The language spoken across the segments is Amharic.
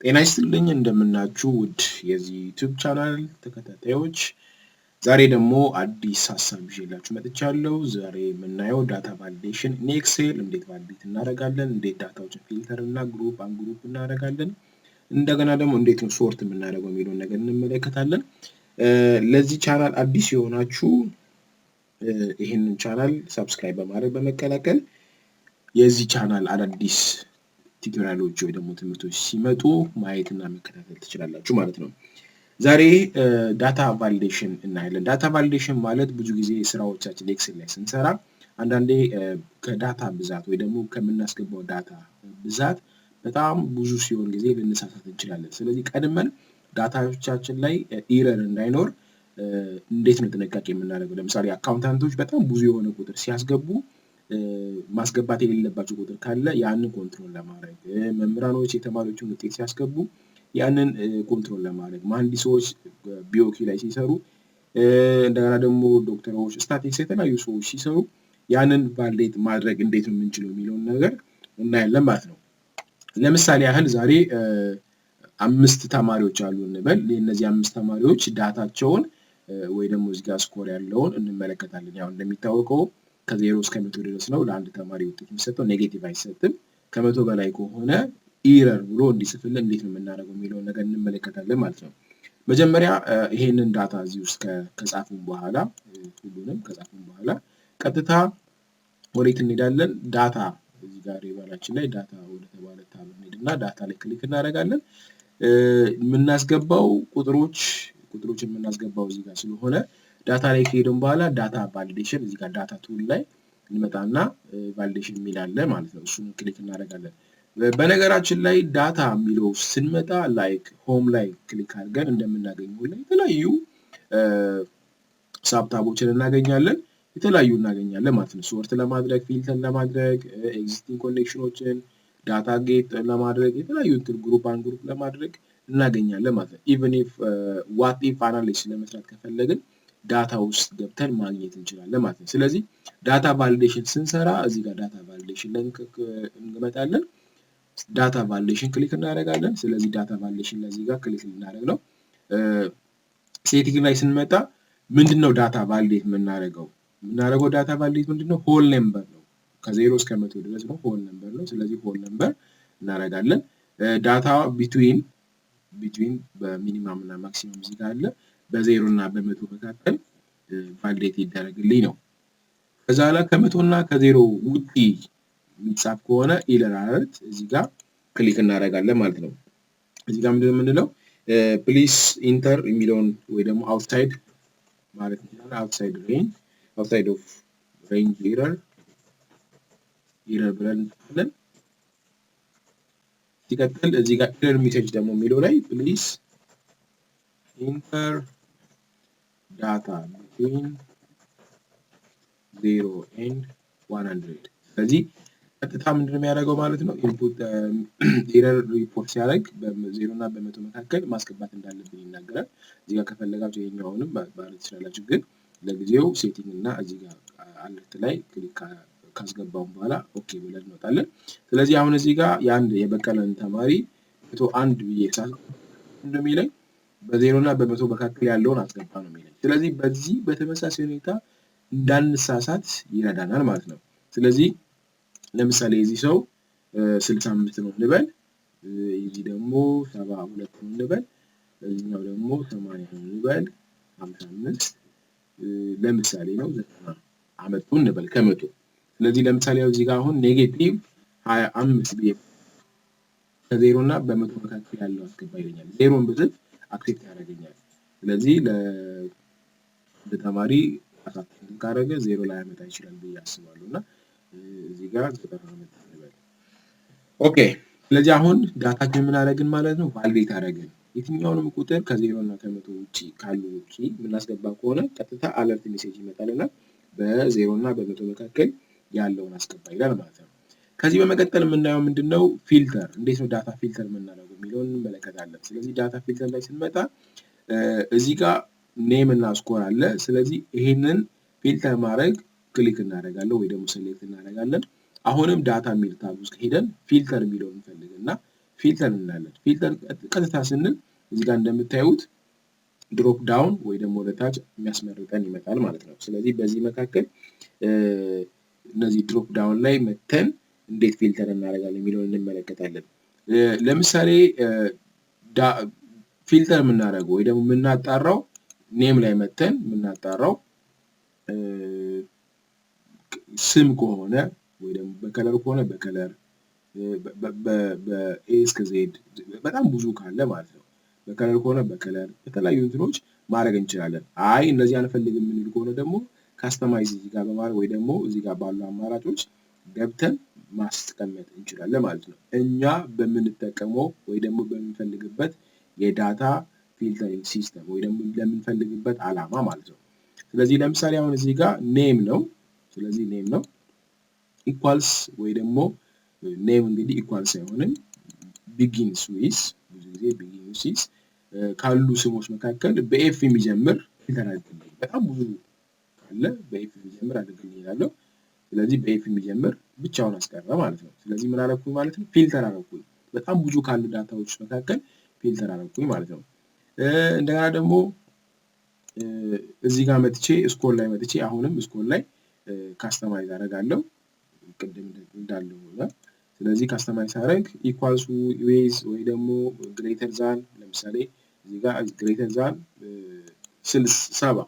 ጤና ይስጥልኝ እንደምናችሁ ውድ የዚህ ዩቲዩብ ቻናል ተከታታዮች ዛሬ ደግሞ አዲስ ሐሳብ ይዤላችሁ መጥቻለሁ። ዛሬ የምናየው ዳታ ቫሊዴሽን ኢን ኤክሴል እንዴት ቫሊዴት እናደርጋለን፣ እንዴት ዳታዎችን ፊልተር እና ግሩፕ አንግሩፕ እናደርጋለን፣ እንደገና ደግሞ እንዴት ነው ሶርት የምናደርገው የሚለውን ነገር እንመለከታለን። ለዚህ ቻናል አዲስ የሆናችሁ ይሄንን ቻናል ሰብስክራይብ በማድረግ በመቀላቀል የዚህ ቻናል አዳዲስ ቲዩቶሪያሎች ወይ ደግሞ ትምህርቶች ሲመጡ ማየትና መከታተል ትችላላችሁ ማለት ነው። ዛሬ ዳታ ቫሊዴሽን እናያለን። ዳታ ቫሊዴሽን ማለት ብዙ ጊዜ ስራዎቻችን ኤክሴል ላይ ስንሰራ አንዳንዴ ከዳታ ብዛት ወይ ደግሞ ከምናስገባው ዳታ ብዛት በጣም ብዙ ሲሆን ጊዜ ልንሳሳት እንችላለን። ስለዚህ ቀድመን ዳታዎቻችን ላይ ኢረር እንዳይኖር እንዴት ነው ጥንቃቄ የምናደርገው? ለምሳሌ አካውንታንቶች በጣም ብዙ የሆነ ቁጥር ሲያስገቡ ማስገባት የሌለባቸው ቁጥር ካለ ያንን ኮንትሮል ለማድረግ መምህራኖች የተማሪዎችን ውጤት ሲያስገቡ ያንን ኮንትሮል ለማድረግ መሐንዲሶች ቢኦኪ ላይ ሲሰሩ እንደገና ደግሞ ዶክተሮች ስታቲስቲክስ የተለያዩ ሰዎች ሲሰሩ ያንን ቫሊዴት ማድረግ እንዴት ነው የምንችለው የሚለውን ነገር እናያለን ማለት ነው። ለምሳሌ ያህል ዛሬ 5 ተማሪዎች አሉ እንበል። እነዚህ 5 ተማሪዎች ዳታቸውን ወይ ደግሞ እዚህ ጋር ስኮር ያለውን እንመለከታለን። ያው እንደሚታወቀው ከ0 እስከ 100 ድረስ ነው ለአንድ ተማሪ ውጤት የሚሰጠው፣ ኔጌቲቭ አይሰጥም። ከ100 በላይ ከሆነ ኢረር ብሎ እንዲጽፍልን እንዴት ነው የምናደርገው የሚለውን ነገር እንመለከታለን ማለት ነው። መጀመሪያ ይሄንን ዳታ እዚህ ውስጥ ከጻፉን በኋላ ሁሉንም ከጻፉን በኋላ ቀጥታ ወዴት እንሄዳለን? ዳታ እዚህ ጋር ሪቫላችን ላይ ዳታ ወደ ተባለ ታብ እንሄድና ዳታ ላይ ክሊክ እናደርጋለን። የምናስገባው ቁጥሮች የምናስገባው እዚህ ጋር ስለሆነ ዳታ ላይ ከሄድን በኋላ ዳታ ቫሊዴሽን እዚህ ጋር ዳታ ቱል ላይ እንመጣና ቫሊዴሽን የሚል አለ ማለት ነው። እሱን ክሊክ እናደርጋለን። በነገራችን ላይ ዳታ የሚለው ስንመጣ ላይክ ሆም ላይ ክሊክ አድርገን እንደምናገኘው ሁሉ የተለያዩ ሳብታቦችን እናገኛለን ማለት ነው። ሶርት ለማድረግ፣ ፊልተር ለማድረግ፣ ኤግዚስቲንግ ኮኔክሽኖችን ዳታ ጌት ለማድረግ፣ የተለያዩ ግሩፕ አንድ ግሩፕ ለማድረግ እናገኛለን ማለት ነው። ኢቭን ኢፍ ዋት ኢፍ አናሊሲስ ለመስራት ከፈለግን ዳታ ውስጥ ገብተን ማግኘት እንችላለን ማለት ነው። ስለዚህ ዳታ ቫሊዴሽን ስንሰራ እዚህ ጋር ዳታ ቫሊዴሽን ላይ እንመጣለን። ዳታ ቫሊዴሽን ክሊክ እናደርጋለን። ስለዚህ ዳታ ቫሊዴሽን ለዚህ ጋር ክሊክ ልናደርግ ነው። ሴቲንግ ላይ ስንመጣ ምንድነው ዳታ ቫሊዴት የምናደርገው ዳታ ቫሊዴት ምንድነው? ሆል ነምበር ነው። ከ0 እስከ 100 ድረስ ነው፣ ሆል ነምበር ነው። ስለዚህ ሆል ነምበር እናደርጋለን። ዳታ ቢትዊን በሚኒማም እና ማክሲመም እዚህ ጋር አለ። በ0 እና በ100 መካከል ቫሊዴት ይደረግልኝ ነው። ከዛ ላይ ከ100 እና ከ0 ውጪ የሚጻፍ ከሆነ ኢረር አለርት እዚህ ጋር ክሊክ እናደርጋለን ማለት ነው። እዚህ ጋር ምንድነው የምንለው? ፕሊስ ኢንተር የሚለውን ወይ ደግሞ አውትሳይድ ማለት ነው። አውትሳይድ ኦፍ ሬንጅ ኢረር ብለን እንጽፋለን። ሲቀጥል እዚህ ጋር ኢረር ሜሴጅ ደግሞ የሚለው ላይ ፕሊስ ኢንተር ዳታ ቢትዊን 0 and 100። ስለዚህ ቀጥታ ምንድነው የሚያደርገው ማለት ነው? ኢንፑት ኢረር ሪፖርት ሲያደርግ በ0 እና በ100 መካከል ማስገባት እንዳለብን ይናገራል። እዚህ ጋር ከፈለጋችሁ ይሄኛውንም ማለት ትችላላችሁ፣ ግን ለጊዜው ሴቲንግ እና እዚህ ጋር አለርት ላይ ክሊክ ካስገባውን በኋላ ኦኬ ብለን እንወጣለን። ስለዚህ አሁን እዚህ ጋር የበቀለን ተማሪ 101 ብዬ እንደሚለኝ በ0 እና በ100 መካከል ያለውን አስገባ ነው የሚለኝ። ስለዚህ በዚህ በተመሳሳይ ሁኔታ እንዳንሳሳት ይረዳናል ማለት ነው። ስለዚህ ለምሳሌ እዚህ ሰው 65 ነው እንበል፣ እዚህ ደግሞ 72 ነው እንበል፣ እዚህኛው ደግሞ 80 ነው እንበል፣ 55 ለምሳሌ ነው 90 አመጡ እንበል ከ100። ስለዚህ ለምሳሌ እዚህ ጋር አሁን ኔጌቲቭ 25 ብዬ ከ0 እና በ100 መካከል ያለው አስገባ ይለኛል። 0ን ብጽፍ አክሴፕት ያደርገኛል። ስለዚህ ለተማሪ አሳትፈን ካደረገ 0 ላይ ያመጣ ይችላል ብዬ አስባለሁ እና እዚህ ጋር 90 አመጣ እንበል። ኦኬ። ስለዚህ አሁን ዳታችን ምን አደረግን ማለት ነው? ቫሊዴት አደረግን። የትኛውንም ቁጥር ከ0 እና ከ100 ውጪ ካሉ ውጪ የምናስገባ ከሆነ ቀጥታ አለርት ሜሴጅ ይመጣልና በ0 እና በ100 መካከል ያለውን አስገባ ይላል ማለት ነው። ከዚህ በመቀጠል የምናየው ምንድነው? ፊልተር። እንዴት ነው ዳታ ፊልተር የምናደርገው የሚለውን እንመለከታለን። ስለዚህ ዳታ ፊልተር ላይ ስንመጣ እዚህ ጋር ኔም እና ስኮር አለ። ስለዚህ ይሄንን ፊልተር ማድረግ ክሊክ እናደርጋለን ወይ ደግሞ ሴሌክት እናደርጋለን። አሁንም ዳታ የሚል ታብ ውስጥ ሄደን ፊልተር የሚለውን እንፈልግና ፊልተር እንላለን። ፊልተር ቀጥታ ስንል እዚህ ጋር እንደምታዩት ድሮፕ ዳውን ወይ ደግሞ ወደ ታች የሚያስመርጠን ይመጣል ማለት ነው። ስለዚህ በዚህ መካከል እነዚህ ድሮፕ ዳውን ላይ መተን እንዴት ፊልተር እናደርጋለን የሚለውን እንመለከታለን። ለምሳሌ ፊልተር የምናደርገው ወይ ደግሞ የምናጣራው ኔም ላይ መተን የምናጣራው ስም ከሆነ ወይ ደግሞ በከለር ከሆነ በከለር በኤ እስከ ዜድ በጣም ብዙ ካለ ማለት ነው። በከለር ከሆነ በከለር የተለያዩ እንትኖች ማድረግ እንችላለን። አይ እነዚህ አንፈልግም የምንል ከሆነ ደግሞ ካስተማይዝ እዚህ ጋር በማድረግ ወይ ደግሞ እዚህ ጋር ባሉ አማራጮች ገብተን ማስቀመጥ እንችላለን ማለት ነው። እኛ በምንጠቀመው ወይ ደግሞ በምንፈልግበት የዳታ ፊልተሪንግ ሲስተም ወይ ደግሞ ለምንፈልግበት ዓላማ ማለት ነው። ስለዚህ ለምሳሌ አሁን እዚህ ጋር ኔም ነው። ስለዚህ ኔም ነው ኢኳልስ ወይ ደግሞ ኔም እንግዲህ ኢኳልስ አይሆንም። ቢጊንስ ዊዝ ብዙ ጊዜ ቢጊንስ ዊዝ ካሉ ስሞች መካከል በኤፍ የሚጀምር ፊልተር አድርግልኝ። በጣም ብዙ ካለ በኤፍ የሚጀምር አድርግልኝ እላለሁ። ስለዚህ በኤፍ የሚጀምር ብቻውን አስቀረ ማለት ነው። ስለዚህ ምን አደረኩኝ ማለት ነው? ፊልተር አደረኩኝ። በጣም ብዙ ካሉ ዳታዎች መካከል ፊልተር አደረኩኝ ማለት ነው። እንደገና ደግሞ እዚህ ጋር መጥቼ ስኮር ላይ መጥቼ አሁንም ስኮር ላይ ካስተማይዝ አደርጋለሁ ቅድም እንዳለው ሆነ። ስለዚህ ካስተማይዝ አደርግ ኢኳልስ ዌዝ ወይ ደግሞ ግሬተር ዛን ለምሳሌ እዚህ ጋር ግሬተር ዛን 70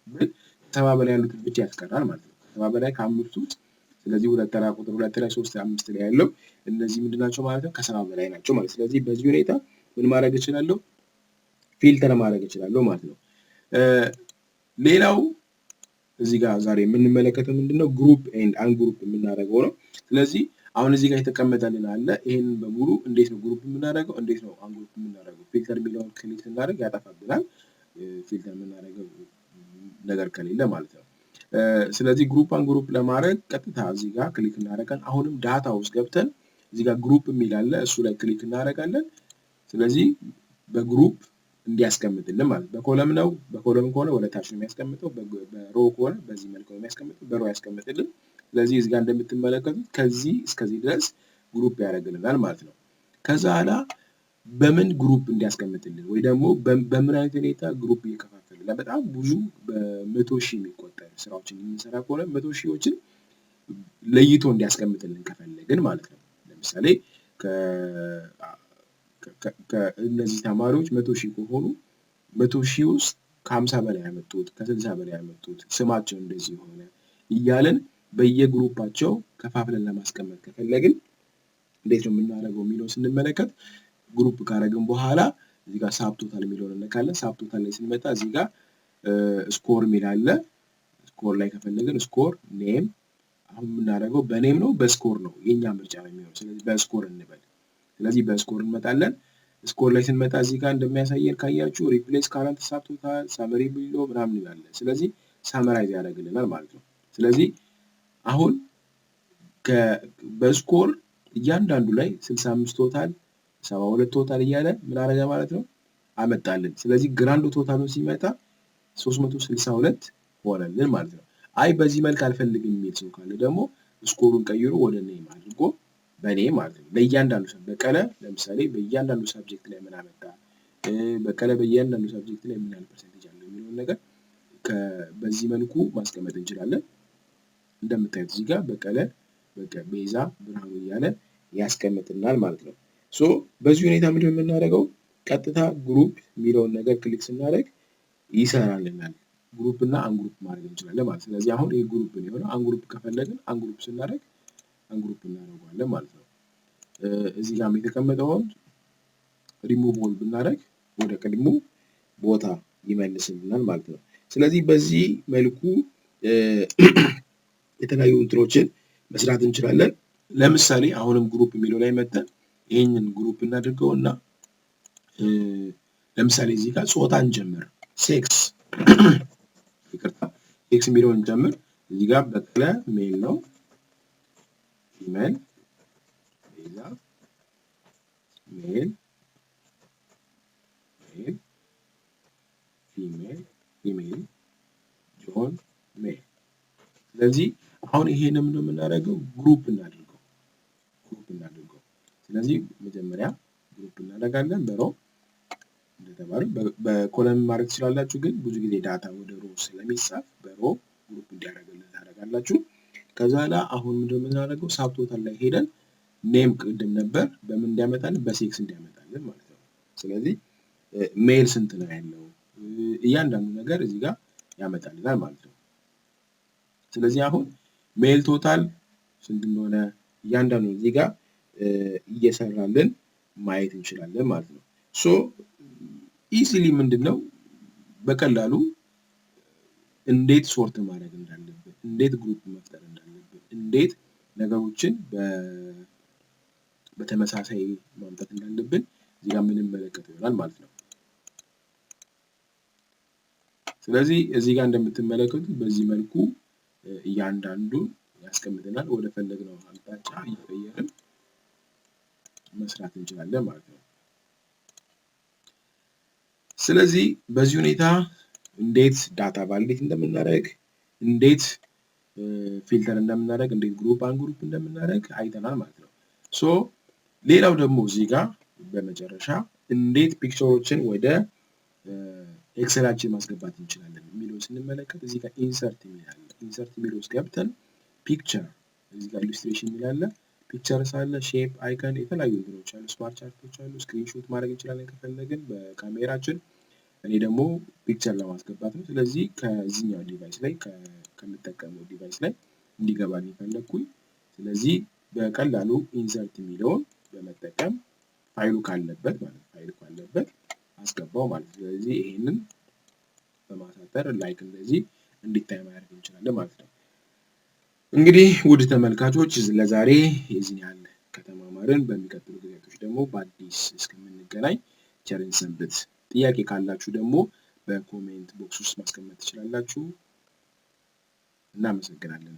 ብል 70 በላይ ያሉትን ብቻ ያስቀራል ማለት ነው። 70 በላይ ከአምስቱ ውስጥ ስለዚህ ሁለት ተራ ቁጥር 2 ላይ 3 5 ላይ ያለው እነዚህ ምንድናቸው ማለት ነው? ከ70 በላይ ናቸው ማለት። ስለዚህ በዚህ ሁኔታ ምን ማድረግ እችላለሁ? ፊልተር ማድረግ እችላለሁ ማለት ነው። ሌላው እዚህ ጋር ዛሬ የምንመለከተው ምንድነው? ግሩፕ ኤንድ አንግሩፕ የምናደርገው ነው። ስለዚህ አሁን እዚህ ጋር የተቀመጠልን አለ። ይሄንን በሙሉ እንዴት ነው ግሩፕ የምናደርገው? እንዴት ነው አንግሩፕ የምናደርገው? ፊልተር የሚለውን ክሊክ ስናደርግ ያጠፋብናል። ፊልተር የምናደርገው ነገር ከሌለ ማለት ነው። ስለዚህ ግሩፕ አንግሩፕ ለማድረግ ቀጥታ እዚህ ጋር ክሊክ እናደርጋለን። አሁንም ዳታ ውስጥ ገብተን እዚህ ጋር ግሩፕ የሚል አለ። እሱ ላይ ክሊክ እናደርጋለን። ስለዚህ በግሩፕ እንዲያስቀምጥልን ማለት ነው። በኮለም ነው። በኮለም ከሆነ ወደ ታች ነው የሚያስቀምጠው። በሮ ከሆነ በዚህ መልኩ ነው የሚያስቀምጠው። በሮ ያስቀምጥልን። ስለዚህ እዚህ ጋር እንደምትመለከቱት ከዚህ እስከዚህ ድረስ ግሩፕ ያደርግልናል ማለት ነው። ከዛ ኋላ በምን ግሩፕ እንዲያስቀምጥልን ወይ ደግሞ በምን አይነት ሁኔታ ግሩፕ እየከፋፈልን በጣም ብዙ በመቶ ሺህ የሚቆጠር ስራዎችን የምንሰራ ከሆነ መቶ ሺዎችን ለይቶ እንዲያስቀምጥልን ከፈለግን ማለት ነው። ለምሳሌ እነዚህ ተማሪዎች 100 ሺህ ከሆኑ 100 ሺህ ውስጥ ከ50 በላይ ያመጡት ከ60 በላይ ያመጡት ስማቸው እንደዚህ ሆነ እያለን በየግሩፓቸው ከፋፍለን ለማስቀመጥ ከፈለግን እንዴት ነው የምናደርገው የሚለውን ስንመለከት ግሩፕ ካደረግን በኋላ እዚህ ጋር ሳብ ቶታል የሚለውን እንነካለን። ሳብ ቶታል ላይ ስንመጣ እዚህ ጋር ስኮር የሚል አለ። ስኮር ላይ ከፈለግን ስኮር ኔም አሁን የምናደርገው በኔም ነው በስኮር ነው የኛ ምርጫ ነው የሚሆነው። ስለዚህ በስኮር እንበል። ስለዚህ በስኮር እንመጣለን። ስኮር ላይ ስንመጣ እዚህ ጋር እንደሚያሳየን ካያችሁ ሪፕሌስ ካረንት ሳብ ቶታል ሳመሪ ብሎ ምናምን ይላል። ስለዚህ ሳመራይዝ ያደርግልናል ማለት ነው። ስለዚህ አሁን በስኮር እያንዳንዱ ላይ 65 ቶታል 72 ቶታል እያለ ምን አደረገ ማለት ነው አመጣልን። ስለዚህ ግራንድ ቶታሉን ሲመጣ 362 ሆነልን ማለት ነው። አይ በዚህ መልክ አልፈልግም የሚል ሰው ካለ ደግሞ ስኮሩን ቀይሮ ወደ ኔም አድርጎ በኔ ማለት ነው። በእያንዳንዱ በቀለ ለምሳሌ በእያንዳንዱ ሳብጀክት ላይ ምን አመጣ፣ በቀለ በእያንዳንዱ ሳብጀክት ላይ ምን ያህል ፐርሰንቴጅ አለው የሚለውን ነገር በዚህ መልኩ ማስቀመጥ እንችላለን። እንደምታዩት እዚህ ጋር በቀለ ቤዛ ብርሃኑ እያለ ያስቀምጥናል ማለት ነው። ሶ በዚህ ሁኔታ ምንድነው የምናደርገው? ቀጥታ ግሩፕ የሚለውን ነገር ክሊክ ስናደርግ ይሰራልናል። ግሩፕ እና አንግሩፕ ማድረግ እንችላለን ማለት ነው። ስለዚህ አሁን ይሄ ግሩፕ ነው የሆነው። አንግሩፕ ከፈለግን አንግሩፕ ስናደርግ አንግሩፕ እናደርገዋለን ማለት ነው። እዚህ ጋር የተቀመጠውን ሪሙቭ ኦል ብናደርግ ወደ ቀድሞ ቦታ ይመልስልናል ማለት ነው። ስለዚህ በዚህ መልኩ የተለያዩ እንትኖችን መስራት እንችላለን። ለምሳሌ አሁንም ግሩፕ የሚለው ላይ መተን ይሄንን ግሩፕ እናድርገውና ለምሳሌ እዚህ ጋር ጾታ እንጀምር። ሴክስ ይቅርታ ሴክስ የሚለውን እንጀምር። እዚህ ጋር በቀለ ሜል ነው። ፊሜል ቤዛ ሜል ፊሜል ጆን ሜል። ስለዚህ አሁን ይሄንን ምንድነው የምናደርገው? ግሩፕ እናድርገው። ስለዚህ መጀመሪያ ግሩፕ እናደርጋለን በሮ እንደተባለ በኮለም ማድረግ ትችላላችሁ ግን ብዙ ጊዜ ዳታ ወደ ሮ ስለሚጻፍ በሮ ግሩፕ እንዲያደርግልን ታደርጋላችሁ ከዛ ላይ አሁን ምንድነው የምናደርገው ሳብቶታል ላይ ሄደን ኔም ቅድም ነበር በምን እንዲያመጣልን በሴክስ እንዲያመጣልን ማለት ነው ስለዚህ ሜል ስንት ነው ያለው እያንዳንዱ ነገር እዚህ ጋር ያመጣልናል ማለት ነው ስለዚህ አሁን ሜል ቶታል ስንት እንደሆነ እያንዳንዱ እዚህ ጋር እየሰራልን ማየት እንችላለን ማለት ነው ሶ ኢዚሊ ምንድነው በቀላሉ እንዴት ሶርት ማድረግ እንዳለብን እንዴት ግሩፕ መፍጠር እንዳለብን እንዴት ነገሮችን በተመሳሳይ ማምጣት እንዳለብን እዚህ ጋር ምንም መለከት ይሆናል ማለት ነው ስለዚህ እዚህ ጋር እንደምትመለከቱት በዚህ መልኩ እያንዳንዱ ያስቀምጠናል ወደ ፈለግነው አቅጣጫ ይቀየርን መስራት እንችላለን ማለት ነው ስለዚህ በዚህ ሁኔታ እንዴት ዳታ ቫሊዴት እንደምናደርግ እንዴት ፊልተር እንደምናደርግ እንዴት ግሩፕ አንግሩፕ እንደምናደርግ አይተናል ማለት ነው ሶ ሌላው ደግሞ እዚህ ጋር በመጨረሻ እንዴት ፒክቸሮችን ወደ ኤክሰላችን ማስገባት እንችላለን የሚለው ስንመለከት እዚህ ጋር ኢንሰርት የሚላል ኢንሰርት የሚለው ውስጥ ገብተን ፒክቸር እዚህ ጋር ኢሉስትሬሽን የሚላል ፒክቸርስ አለ ሼፕ አይከን የተለያዩ ነገሮች አሉ ስማርት ቻርቶች አሉ ስክሪንሾት ማድረግ እንችላለን ከፈለግን በካሜራችን እኔ ደግሞ ፒክቸር ለማስገባት ነው ስለዚህ ከዚህኛው ዲቫይስ ላይ ከምጠቀመው ዲቫይስ ላይ እንዲገባልኝ ፈለኩኝ ስለዚህ በቀላሉ ኢንሰርት የሚለውን በመጠቀም ፋይሉ ካለበት ማለት ፋይሉ ካለበት አስገባው ማለት ስለዚህ ይሄንን በማሳጠር ላይክ እንደዚህ እንዲታይ ማድረግ እንችላለን ማለት ነው እንግዲህ ውድ ተመልካቾች ለዛሬ የዚህ ያህል ከተማማርን በሚቀጥሉ ጊዜያቶች ደግሞ በአዲስ እስከምንገናኝ ቸርን ሰንብት ጥያቄ ካላችሁ ደግሞ በኮሜንት ቦክስ ውስጥ ማስቀመጥ ትችላላችሁ እናመሰግናለን